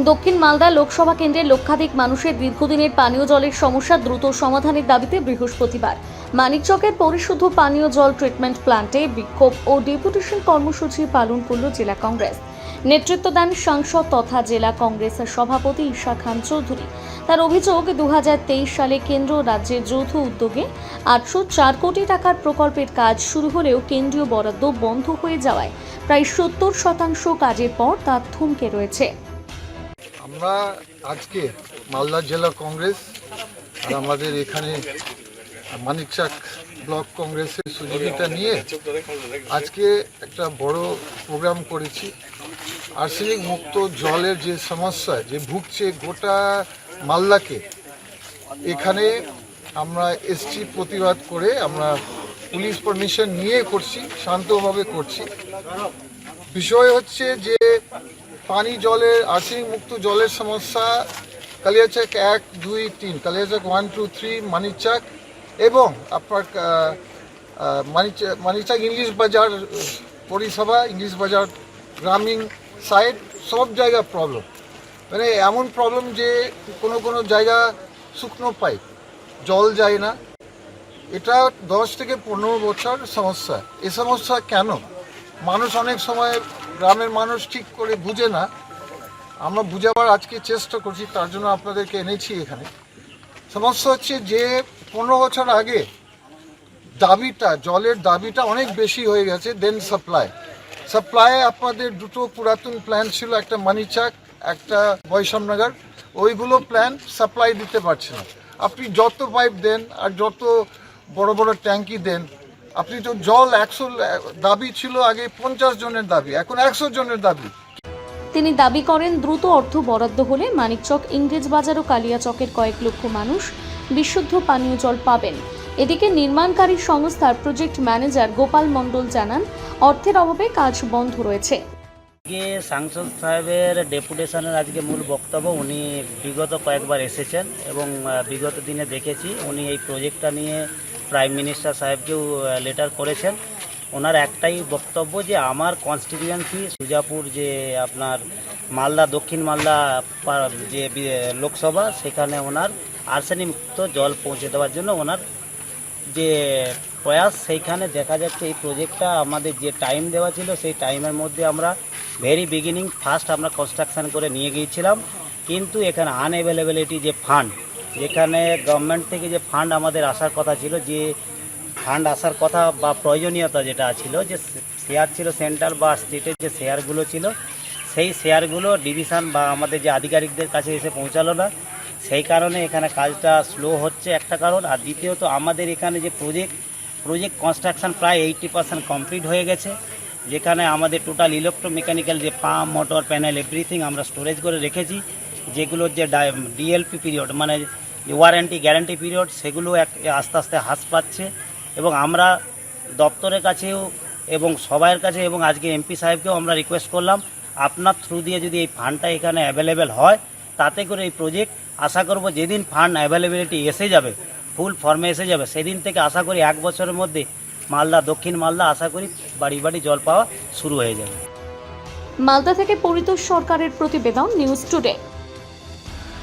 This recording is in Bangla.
দক্ষিণ মালদা লোকসভা কেন্দ্রের লক্ষাধিক মানুষের দীর্ঘদিনের পানীয় জলের সমস্যা দ্রুত সমাধানের দাবিতে বৃহস্পতিবার মানিকচকের পরিশুদ্ধ পানীয় জল ট্রিটমেন্ট প্ল্যান্টে বিক্ষোভ ও ডেপুটেশন কর্মসূচি পালন করল জেলা কংগ্রেস। নেতৃত্ব দেন সাংসদ তথা জেলা কংগ্রেসের সভাপতি ঈশা খান চৌধুরী। তার অভিযোগ 2023 সালে কেন্দ্র ও রাজ্যের যৌথ উদ্যোগে 804 কোটি টাকার প্রকল্পের কাজ শুরু হলেও কেন্দ্রীয় বরাদ্দ বন্ধ হয়ে যাওয়ায় প্রায় 70% কাজের পর তা থমকে রয়েছে। আমরা আজকে মালদা জেলা কংগ্রেস আর আমাদের এখানে মানিকচক ব্লক কংগ্রেসের সহযোগিতা নিয়ে আজকে একটা বড় প্রোগ্রাম করেছি। আর্সেনিক মুক্ত জলের যে সমস্যা যে ভুগছে গোটা মালদাকে, এখানে আমরা এসছি প্রতিবাদ করে। আমরা পুলিশ পারমিশন নিয়ে করছি, শান্তভাবে করছি। বিষয় হচ্ছে যে পানি জলের আর্সেনিক মুক্ত জলের সমস্যা কালিয়াচক 1, 2, 3, কালিয়াচক 1, 2, 3, মানিকচক এবং আপনার মানিকচক ইংলিশ বাজার পরিষেবা, ইংলিশ বাজার গ্রামীণ সাইড সব জায়গা প্রবলেম। মানে এমন প্রবলেম যে কোনো জায়গা শুকনো পাইপ জল যায় না। এটা 10 থেকে 15 বছর সমস্যা। এই সমস্যা কেন? মানুষ অনেক সময় গ্রামের মানুষ ঠিক করে বুঝে না। আমরা বুঝাবার আজকে চেষ্টা করছি, তার জন্য আপনাদেরকে এনেছি এখানে। সমস্যা হচ্ছে যে 15 বছর আগে জলের দাবিটা অনেক বেশি হয়ে গেছে দেন সাপ্লাই আপনাদের দুটো পুরাতন প্ল্যান ছিল, একটা মানিকচক, একটা বৈষম্যনগর। ওইগুলো প্ল্যান সাপ্লাই দিতে পারছে না। আপনি যত পাইপ দেন আর যত বড় বড় ট্যাঙ্কি দেন, আপনি তো জল 100 দাবি ছিল আগে, 50 জনের দাবি, এখন 100 জনের দাবি। তিনি দাবি করেন দ্রুত অর্থ বরাদ্দ হলে মানিকচক, ইংরেজ বাজার ও কালিয়াচকের কয়েক লক্ষ মানুষ বিশুদ্ধ পানীয় জল পাবেন। এদিকে নির্মাণকারী সংস্থার প্রজেক্ট ম্যানেজার গোপাল মণ্ডল জানান, অর্থের অভাবে কাজ বন্ধ রয়েছে। সাংসদ সাহেবের ডেপুটেশনের আজকে মূল বক্তব্য, উনি বিগত কয়েকবার এসেছেন এবং বিগত দিনে দেখেছি উনি এই প্রজেক্টটা নিয়ে প্রাইম মিনিস্টার সাহেবকেও লেটার করেছেন। ওনার একটাই বক্তব্য যে আমার কনস্টিটিউয়েন্সি সুজাপুর, যে আপনার মালদা দক্ষিণ মালদা যে লোকসভা, সেখানে ওনার আর্সেনিক মুক্ত জল পৌঁছে দেওয়ার জন্য ওনার যে প্রয়াস, সেইখানে দেখা যাচ্ছে এই প্রজেক্টটা আমাদের যে টাইম দেওয়া ছিল সেই টাইমের মধ্যে আমরা ভেরি বিগিনিং ফার্স্ট আমরা কনস্ট্রাকশান করে নিয়ে গিয়েছিলাম। কিন্তু এখানে আনঅ্যাভেলেবিলিটি যে ফান্ড, যেখানে গভর্নমেন্ট থেকে যে ফান্ড আমাদের আসার কথা ছিল, যে ফান্ড আসার কথা বা প্রয়োজনীয়তা যেটা ছিল, যে শেয়ার ছিল সেন্ট্রাল বা স্টেটের যে শেয়ারগুলো ছিল, সেই শেয়ারগুলো ডিভিশন বা আমাদের যে আধিকারিকদের কাছে এসে পৌঁছালো না। সেই কারণে এখানে কাজটা স্লো হচ্ছে একটা কারণ। আর দ্বিতীয়ত আমাদের এখানে যে প্রজেক্ট কনস্ট্রাকশান প্রায় 80% কমপ্লিট হয়ে গেছে, যেখানে আমাদের টোটাল ইলেকট্রোমেকানিক্যাল যে পাম্প, মোটর, প্যানেল এভরিথিং আমরা স্টোরেজ করে রেখেছি। যেগুলোর যে ডিএলপি পিরিয়ড মানে ওয়ারেন্টি গ্যারান্টি পিরিয়ড, সেগুলো আস্তে আস্তে হ্রাস পাচ্ছে। এবং আমরা দপ্তরের কাছেও এবং সবাইয়ের কাছে এবং আজকে এমপি সাহেবকেও আমরা রিকোয়েস্ট করলাম, আপনার থ্রু দিয়ে যদি এই ফান্ডটা এখানে অ্যাভেলেবেল হয়, তাতে করে এই প্রজেক্ট আশা করব যেদিন ফান্ড অ্যাভেলেবিলিটি এসে যাবে, ফুল ফর্মে এসে যাবে, সেদিন থেকে আশা করি 1 বছরের মধ্যে মালদা দক্ষিণ মালদা আশা করি বাড়ি বাড়ি জল পাওয়া শুরু হয়ে যাবে। মালদা থেকে পরিতোষ সরকারের প্রতিবেদন, নিউজ টুডে।